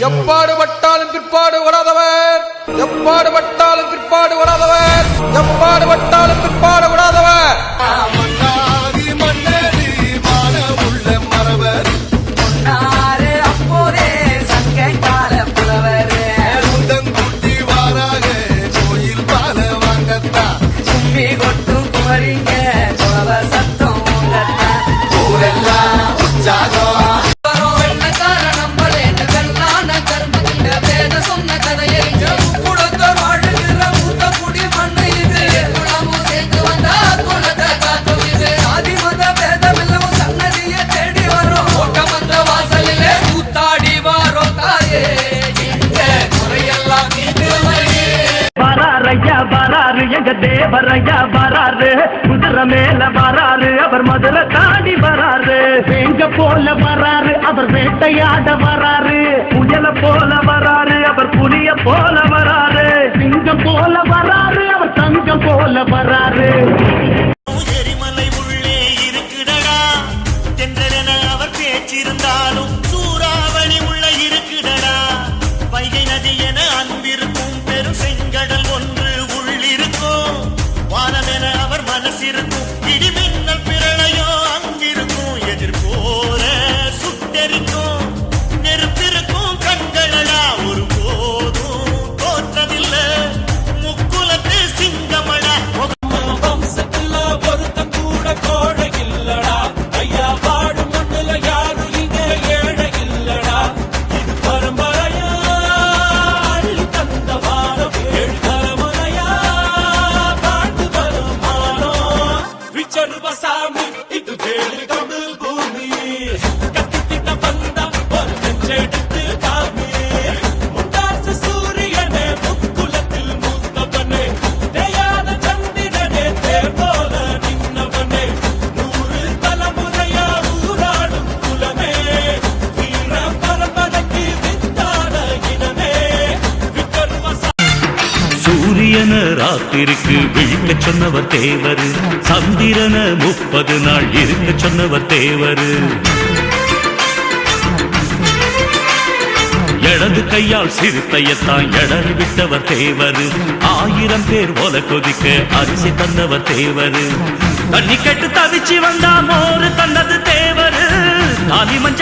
எப்பாடுபட்டாலும் பிற்பாடு விடாதவர், எப்பாடுபட்டாலும் பிற்பாடு விடாதவர், எப்பாடுபட்டாலும் பிற்பாடு விடாதவர். எங்க தேவரையா வராரு, குதிரை மேல வராரு, அவர் மதுரை தாண்டி வராரு. எங்க போல வராரு, அவர் வேட்டையாட வராரு. புயல போல வராரு, அவர் புலிய போல வராரு. சிங்கம் போல வராரு, அவர் தங்கம் போல வராரு. எரிமலை உள்ளே இருக்குடா தென்றலென அவர் பேச்சிருந்தாலும் சூறாவளி உள்ள இருக்குடா. வைகை நதி என அன்பிருக்கும் பெரும் செங்கடல் ஒன்று உள்ளிருக்கும். வானமென அவர் மனசிருக்கும், இடிமின்னல் பிரளயோ அங்கிருக்கும். எதிர்போல சுட்டெரிக்கும் நெருப்பிருக்கும் கண்களடா. ஒரு போதும் தோற்றதில்ல முக்குலத்து சிங்கமடா. வம்சத்துல ஒருத்த கூட கோழை இல்லடா. ஐயா பாடு மண்ணுல யாரு இங்க ஏழை இல்லடா. இது பரம்பரையா அள்ளி தந்த வாரம், ஏழு தலைமுறையா பாட்டு வருமானம். விச்சருவசாமி இது வேலு தமிழ் பூமி. கத்திட்ட வந்தா ஒரு நெஞ்செடுத்து காமி. முண்டாசு சூரியனே முக்குலத்தில் மூத்தவனே, தேயாத சந்திரனே தேர் போல நின்னவனே. 100 தலைமுறையா ஊராடும் குலமே, வீர பரம்பரைக்கு வித்தான இனமே. சூரியன ராத்திருக்கு விழிக்க சொன்னவர் தேவரு, சந்திரன 30 நாள் இருக்க சொன்னவர் தேவரு. இடது கையால் சிறுத்தையத்தான் எடறி விட்டவர் தேவரு. 1000 பேர் ஒல கொதிக்க அரிசி தந்தவர் தேவரு. தண்ணி கெட்டு தவிச்சு வந்தா மோறு தந்தது தேவரு. தாலி மஞ்ச